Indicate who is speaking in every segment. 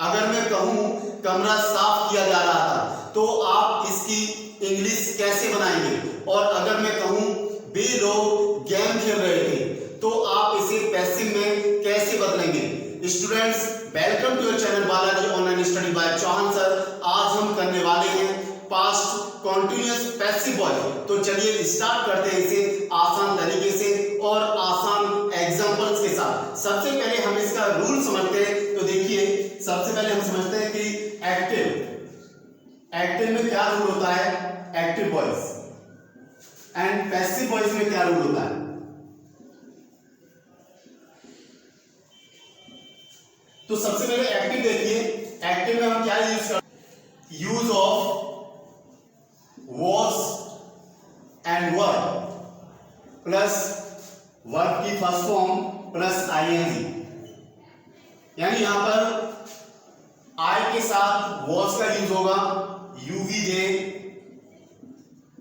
Speaker 1: अगर मैं कहूं कमरा साफ किया जा रहा था तो आप इसकी इंग्लिश कैसे बनाएंगे? और अगर मैं कहूं वे लोग गेम खेल रहे थे तो आप इसे पैसिव में कैसे बदलेंगे? Students, welcome to your channel Balaji online study by Chauhan sir. आज हम करने वाले हैं पास्ट कॉन्टिन्यूअस पैसिव वॉइस। तो चलिए स्टार्ट करते हैं इसे आसान तरीके से और आसान एग्जांपल्स के साथ। सबसे पहले हम इसका रूल समझते हैं। तो देखिए, सबसे पहले हम समझते हैं कि एक्टिव में क्या रूल होता है, active voice, and passive voice में क्या रूल होता है। तो सबसे पहले एक्टिव देखिए, एक्टिव में हम क्या यूज करते हैं? Use of was and verb plus verb की फर्स्ट फॉर्म प्लस आईएनजी। यानी यहां पर आई के साथ वॉज का यूज होगा, यूवीजे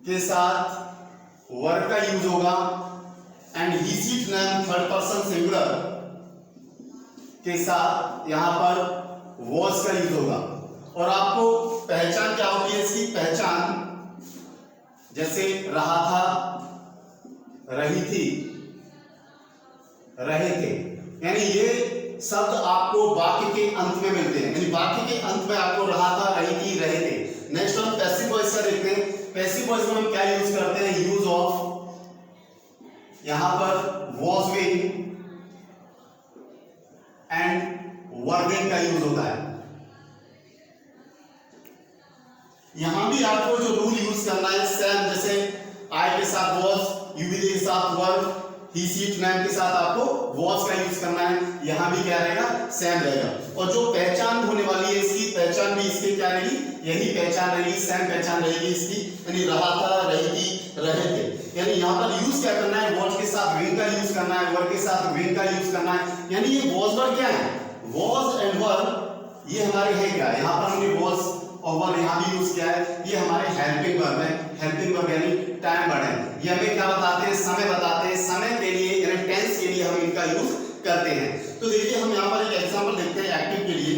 Speaker 1: के साथ वर्ब का यूज होगा, and he seat name third person singular के साथ यहां पर वॉज का यूज होगा। और आपको पहचान क्या होती है इसकी? पहचान जैसे रहा था, रही थी, रहे थे, यानी ये शब्द आपको वाक्य के अंत में मिलते हैं। यानी वाक्य के अंत में आपको रहा था, रही थी, रहे थे। नेक्स्ट हम पैसिव वॉइस का देखते हैं। पैसिव वॉइस में हम क्या यूज करते हैं? यूज ऑफ यहां पर वॉज बीइंग एंड वर्बिंग का यूज होता है। यहां भी आपको जो रूल यूज करना है सेम, जैसे आई के साथ वॉज, यूवीजे के साथ वर्ब, ही सीट नेम के साथ आपको वॉज का यूज करना है। यहां भी क्या रहेगा? सेम रहेगा। और जो पहचान होने वाली है इसकी पहचान भी इसकी क्या रहेगी? यही पहचान रहेगी, सेम पहचान रहेगी इसकी। यानी रहा था, रही थी, रहे थे। यानी यहां पर यूज क्या करना है? वॉज के साथ विंग का यूज करना है, वर्ब के साथ विंग का यूज करना है। यानी ये वॉज वर्ब क्या है? वॉज एंड वर्ब ये हमारे है क्या? यहां पर हमने वॉज और वर्ब यहां भी यूज किया है। ये हमारे हेल्पिंग वर्ब है। हेल्पिंग वर्ब यानी टाइम वर्ब है। ये हमें क्या बताते हैं? समय बताते हैं। समय के लिए यानी टेंस के लिए हम इनका यूज करते हैं। तो देखिए, हम यहां पर एक एग्जांपल देखते हैं एक्टिव के लिए।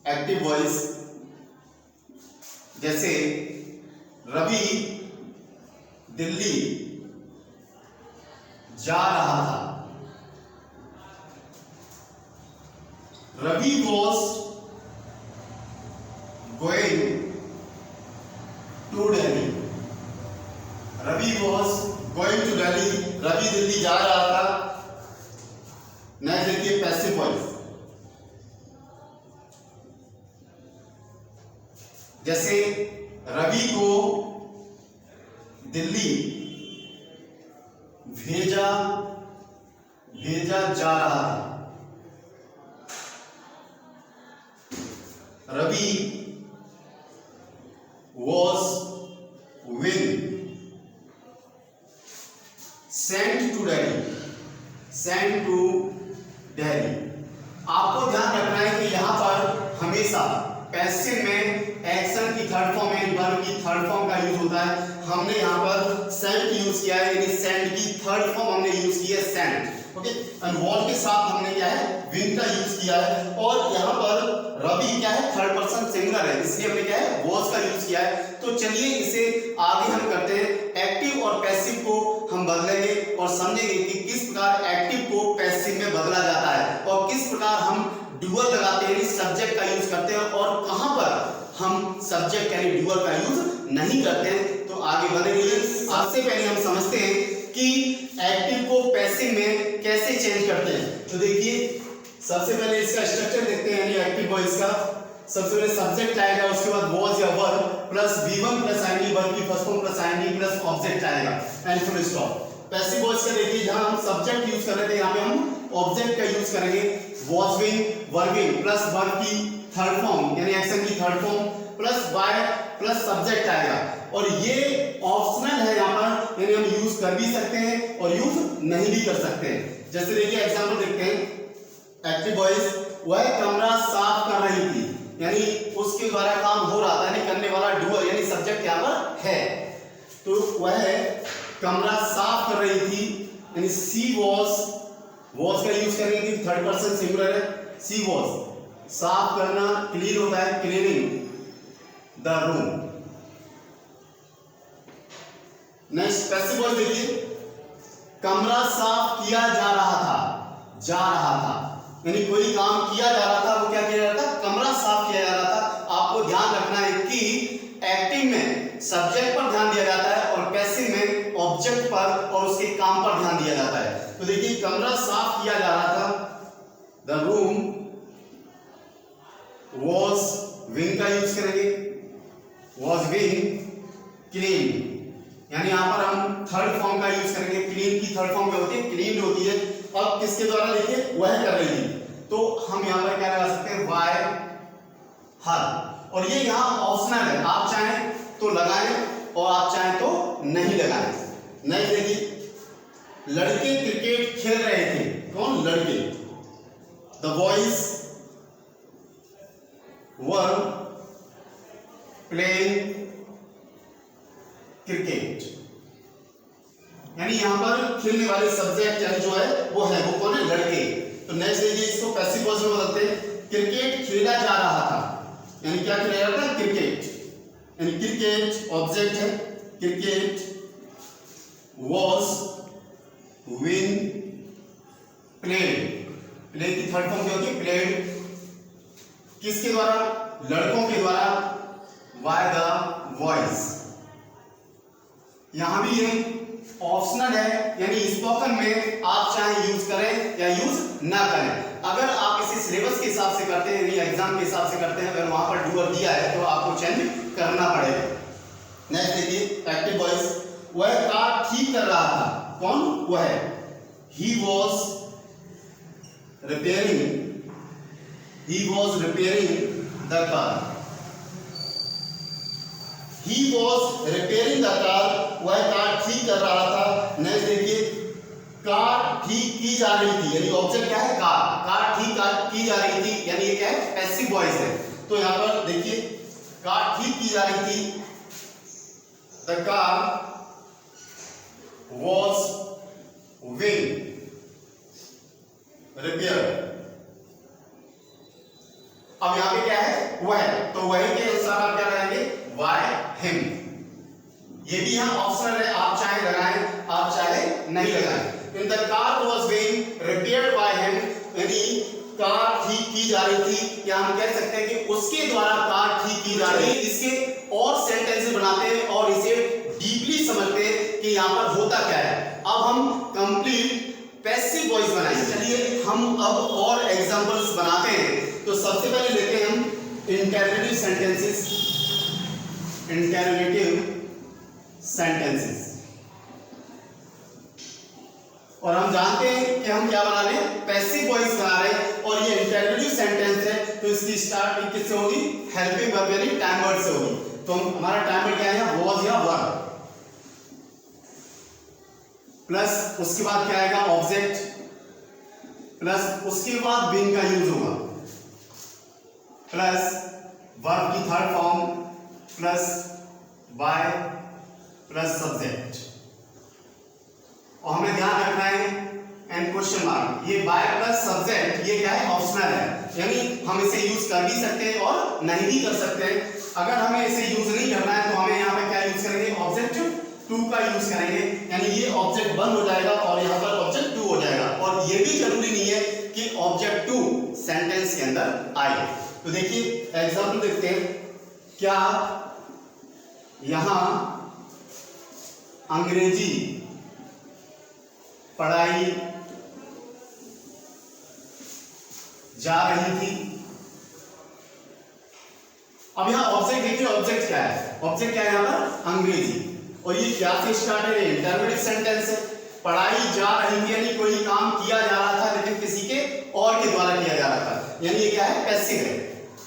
Speaker 1: एक्टिव वॉइस जैसे रवि दिल्ली जा रहा था। Ravi was going to Delhi. Ravi was going to Delhi, Ravi Delhi जा रहा था। नेक्स्ट देखिए पैसिव वॉइस, जैसे रवि को दिल्ली भेजा जा रहा था। Ravi was when sent to Delhi, sent to Delhi। आपको ध्यान रखना है कि यहां पर हमेशा पैसिव में एक्शन की थर्ड फॉर्म यानी वर्ब की थर्ड फॉर्म का यूज होता है। हमने यहां पर सेंट यूज किया है, यानी सेंट की थर्ड फॉर्म हमने यूज की है सेंट। ओके, एंड वॉज के साथ हमने क्या है? विन का यूज किया है। और यहां पर रवि क्या है? थर्ड पर्सन सिंगुलर है, इसलिए हमने क्या है? वॉज का यूज किया है। तो चलिए इसे आगे हम करते हैं। एक्टिव और पैसिव को हम बदलेंगे और समझेंगे कि किस प्रकार एक्टिव को पैसिव में बदला जाता है और किस प्रकार हम डुअल लगाते हैं, सब्जेक्ट का यूज करते हैं, और कहां पर हम सब्जेक्ट यानी डुअल का यूज नहीं करते हैं। तो आगे बढ़ेंगे। सबसे पहले हम समझते हैं कि एक्टिव को पैसिव में कैसे चेंज करते हैं। तो देखिए, सबसे पहले इसका स्ट्रक्चर देखते हैं। यानी एक्टिव वॉइस का सबसे पहले सब्जेक्ट आएगा, उसके बाद वॉज या verb plus V1 plus ING, verb की first form plus ING plus object आएगा, and full stop. Passive voice का देखिए, जहां हम सब्जेक्ट यूज कर रहे थे यहां पे हम ऑब्जेक्ट का यूज करेंगे। वॉज विंग, वर्बिंग प्लस वर्ब की थर्ड फॉर्म यानी एक्शन की third form plus by plus subject आएगा। और ये ऑप्शनल है यहां पर, यानी हम यूज कर भी सकते हैं और यूज नहीं भी कर सकते हैं। जैसे देखिए एग्जांपल देखते हैं। एक्टिव वॉइस, वह कमरा साफ कर रही थी, यानी उसके द्वारा काम हो रहा था, यानी करने वाला डुअर यानी सब्जेक्ट यहां पर है। तो वह कमरा साफ कर रही थी, यानी सी वॉज का यूज करेंगे, थर्ड पर्सन सिंगुलर है, सी वॉज साफ करना, क्लीन होता है cleaning the room. Next passive voice देखिए, कमरा साफ किया जा रहा था, यानी कोई काम किया जा रहा था, वो क्या किया जा रहा था, कमरा साफ किया जा रहा था। आपको ध्यान रखना है कि एक्टिव में सब्जेक्ट पर ध्यान दिया जाता है और पैसिव में ऑब्जेक्ट पर और उसके काम पर ध्यान दिया जाता है। तो देखिए कमरा साफ किया जा रहा था, द रूम वॉज, विंग का यूज करेंगे, वॉज विंग क्लीन, यानी यहां पर हम थर्ड फॉर्म का यूज करेंगे। क्लीन की थर्ड फॉर्म क्या होती है, क्लीन होती है। अब किसके द्वारा, देखिए वह कर रही है, तो हम यहां पर क्या लगा सकते हैं, वाई हर। और ये यहां ऑप्शनल है, आप चाहें तो लगाएं और आप चाहें तो नहीं लगाएं। नहीं देखिए, लड़के क्रिकेट खेल रहे थे, कौन, लड़के, the boys were playing cricket, यानी यहां पर खेलने वाले सब्जेक्ट जो है वो कौन है, लड़के। तो नेक्स्ट देखिए, इसको पैसिव वॉइस में बदलते हैं, क्रिकेट खेला जा रहा था, यानी क्या खेला जा रहा था, क्रिकेट, यानी क्रिकेट ऑब्जेक्ट है, cricket was win played, play की थर्ड फॉर्म क्या होती है, प्लेड, किसके द्वारा, लड़कों के द्वारा, बाय द बॉयज। यहां भी ये ऑप्शनल है, यानी स्पोकन में आप चाहे यूज करें या यूज ना करें। अगर आप इसे सिलेबस के हिसाब से करते हैं, एग्जाम के हिसाब से करते हैं, अगर वहां पर डूअर दिया है तो आपको चेंज करना पड़ेगा। नेक्स्ट देखिए, एक्टिव वॉइस, वह कार ठीक कर रहा था, कौन, वह, he was repairing the car, He was repairing the car, वह कार ठीक कर रहा था। नेक्स्ट देखिए, कार ठीक की जा रही थी, यानी ऑब्जेक्ट क्या है, कार ठीक की जा रही थी, यानी ये क्या है, पैसिव वॉइस है। तो यहां पर देखिए, कार ठीक की जा रही थी, the car was being repaired। अब यहां पे क्या है, वह, तो वही के अनुसार आप क्या लगाएंगे, by him। ये भी यहां ऑप्शनल है, आप चाहे लगाएं आप चाहे नहीं लगाएं। In the car was being repaired by him, यानी कार ठीक की जा रही थी, या हम कह सकते हैं कि उसके द्वारा कार ठीक की जा रही है। इसके और सेंटेंसेस बनाते हैं और इसे डीपली समझते हैं कि यहां पर होता क्या है। अब हम कंप्लीट पैसिव वॉइस बनाएंगे। चलिए हम अब और एग्जांपल्स बनाते हैं। तो सबसे पहले लेते हैं हम इंटरोगेटिव सेंटेंसेस, और हम जानते हैं कि हम क्या बना रहे हैं, पैसिव वॉइस बना रहे हैं। और ये इंटरोगेटिव सेंटेंस है, तो इसकी स्टार्ट किससे होगी, हेल्पिंग वर्ब यानी टाइम वर्ड से होगी। तो हमारा टाइम वर्ड क्या है, वॉज या वर, प्लस उसके बाद क्या आएगा, ऑब्जेक्ट, प्लस उसके बाद बीइंग का यूज होगा, प्लस वर्ब की third form, plus by, plus subject. और हमें ध्यान रखना है एंड क्वेश्चन मार्क, ये बाय प्लस सब्जेक्ट ये क्या है, ऑप्शनल है, यानी हम इसे यूज कर भी सकते हैं और नहीं भी कर सकते हैं। अगर हमें इसे यूज नहीं करना है तो हमें यहाँ पे क्या यूज करेंगे, ऑब्जेक्ट टू का यूज करेंगे, यानी ये ऑब्जेक्ट 1 हो जाएगा और यहाँ पर ऑब्जेक्ट 2 हो जाएगा। और ये भी जरूरी नहीं है कि ऑब्जेक्ट 2 सेंटेंस के अंदर आए। तो देखिए एग्जाम्पल देखते हैं, क्या यहां अंग्रेजी पढ़ाई जा रही थी। अब यहां ऑब्जेक्ट देखिए, ऑब्जेक्ट क्या है, ऑब्जेक्ट क्या है यहां पर, अंग्रेजी, और ये क्या से स्टार्ट है, इंटरोगेटिव सेंटेंस है। पढ़ाई जा रही थी यानी कोई काम किया जा रहा था लेकिन किसी के और के द्वारा किया जा रहा था, यानी ये क्या है, पैसिव है।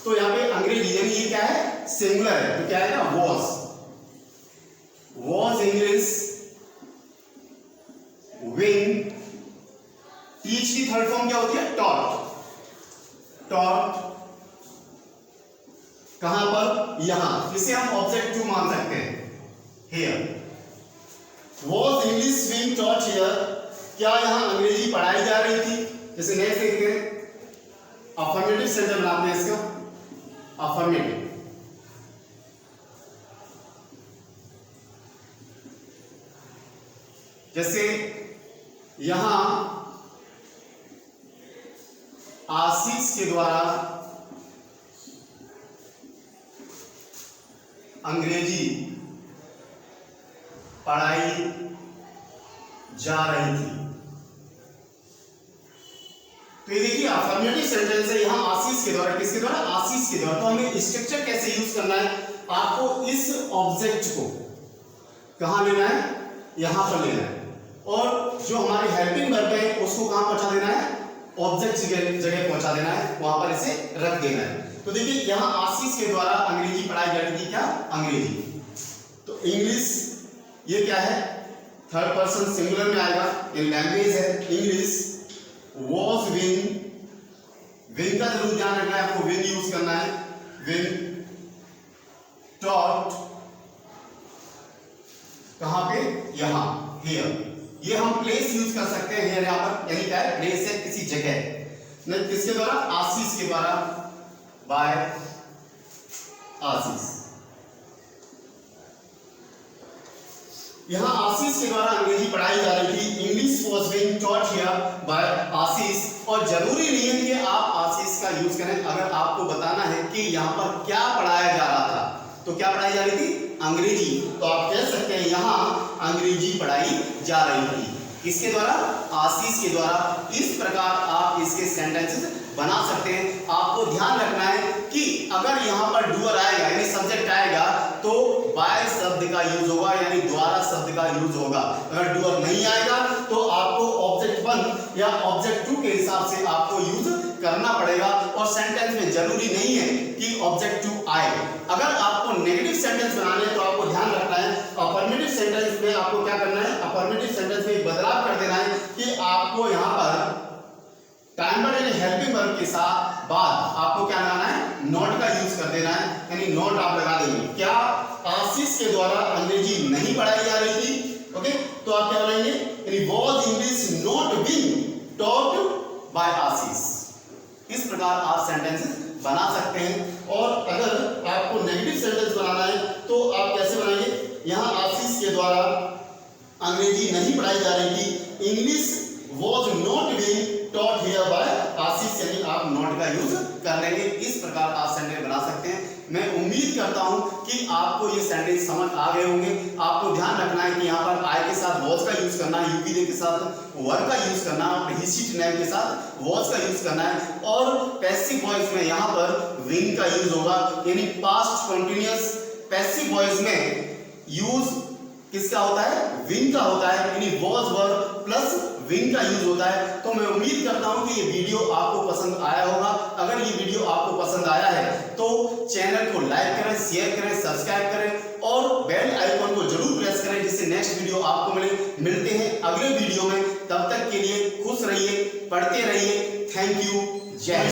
Speaker 1: तो यहाँ पे अंग्रेजी यानी ये क्या है, सिंगुलर है, तो क्या है ना, वॉज इंग्लिश विंग, टीच की थर्ड फॉर्म क्या होती है, टॉट, कहां पर, यहां, इसे हम ऑब्जेक्ट 2 मान सकते हैं, here. Was English wing taught here, क्या यहां अंग्रेजी पढ़ाई जा रही थी। जैसे नेक्स्ट देखते हैं, अफर्मेटिव सेंटेंस बनाते हैं इसका, अफर्मेटिव। जैसे यहां आशीष के द्वारा अंग्रेजी पढ़ाई जा रही थी। तो ये देखिए अफर्मेटिव सेंटेंस है, यहां आशीष के द्वारा, किसके द्वारा, आशीष के द्वारा। तो हमें स्ट्रक्चर कैसे यूज करना है, आपको इस ऑब्जेक्ट को कहां लेना है, यहां पर लेना है, और जो हमारे हेल्पिंग वर्ब है उसको कहां पहुंचा देना है, ऑब्जेक्ट जगह पहुंचा देना है, वहां पर इसे रख देना है। तो देखिए यहां आशीष के द्वारा अंग्रेजी पढ़ाई जा रही थी, क्या, अंग्रेजी। तो इंग्लिश ये क्या है, थर्ड पर्सन सिंगुलर में आएगा, ये लैंग्वेज है, इंग्लिश वॉज विन, विन का जरूर ध्यान रखना है आपको, विन यूज करना है, विन टॉट, कहां पे, यहां, हियर। ये हम प्लेस यूज कर सकते हैं, हियर यहां पर, यानी क्या है, प्लेस है, किसी जगह। नहीं, किसके द्वारा, आशीष के द्वारा, बाय आशीष। यहां आशीष के द्वारा अंग्रेजी पढ़ाई जा रही थी, English was being taught here by Ashish. और जरूरी नहीं है कि आप आशीष का यूज करें, अगर आपको बताना है कि यहां पर क्या पढ़ाया जा रहा था, तो क्या पढ़ाई जा रही थी, अंग्रेजी, तो आप कह सकते हैं यहां अंग्रेजी पढ़ाई जा रही थी, किसके द्वारा, आशीष के द्वारा। इस प्रकार आप इसके सेंटेंसेस बना सकते हैं। आपको ध्यान रखना है कि अगर यहां पर डूअर आएगा, यानी सब्जेक्ट आएगा, तो बाय शब्द का यूज होगा, यानी द्वारा शब्द का यूज होगा। अगर डूअर नहीं आएगा तो आपको ऑब्जेक्ट 1 या ऑब्जेक्ट 2 के हिसाब से आपको यूज करना पड़ेगा। और सेंटेंस में जरूरी नहीं है कि ऑब्जेक्ट 2 आए। अगर आपको नेगेटिव सेंटेंस बनाने हैं तो आपको ध्यान रखना है, अफर्मेटिव सेंटेंस में आपको क्या करना है, अफर्मेटिव सेंटेंस में एक बदलाव कर देना है कि आपको यहां पर टाइम पर यानी हेल्पिंग वर्ब के साथ बाद आपको क्या लगाना है, नॉट का यूज कर देना है, यानी नॉट आप लगा देंगे। क्या, आशीष के द्वारा अंग्रेजी नहीं पढ़ाई जा रही थी, ओके, तो आप क्या बोलेंगे, यानी was English not being taught by Ashish. इस प्रकार आप सेंटेंसेस बना सकते हैं। और अगर आपको नेगेटिव सेंटेंस बनाना है तो आप कैसे बनाएंगे, यहां आशीष के द्वारा अंग्रेजी नहीं पढ़ाई जा रही थी, English was not being taught here by Ashish, यानी आप नॉट का यूज कर लेंगे। इस प्रकार आप सेंटेंस बना सकते हैं। मैं उम्मीद करता हूं कि आपको ये सेंटेंस समझ आ गए होंगे। आपको ध्यान रखना है कि यहाँ पर आई के साथ वॉज का यूज करना है, यूपीडे के साथ वर्ब का यूज करना है, और प्रीसीडेंट नाउन के साथ वॉज का यूज करना है। और पैसिव वॉइस में यहाँ पर विन का यूज होगा, यानी पास्ट कंटिन्यूअस पैसिव वॉइस में यूज किसका होता है, विन का होता है, यानी वॉज वर्ब प्लस विन का यूज होता है। तो मैं उम्मीद करता हूं कि ये वीडियो आपको पसंद आया होगा। अगर ये वीडियो आपको पसंद आया है तो चैनल को लाइक करें, शेयर करें, सब्सक्राइब करें और बेल आइकन को जरूर प्रेस करें, जिससे नेक्स्ट वीडियो आपको मिलते हैं अगले वीडियो में। तब तक के लिए खुश रहिए, पढ़ते रहिए। थैंक यू, जय।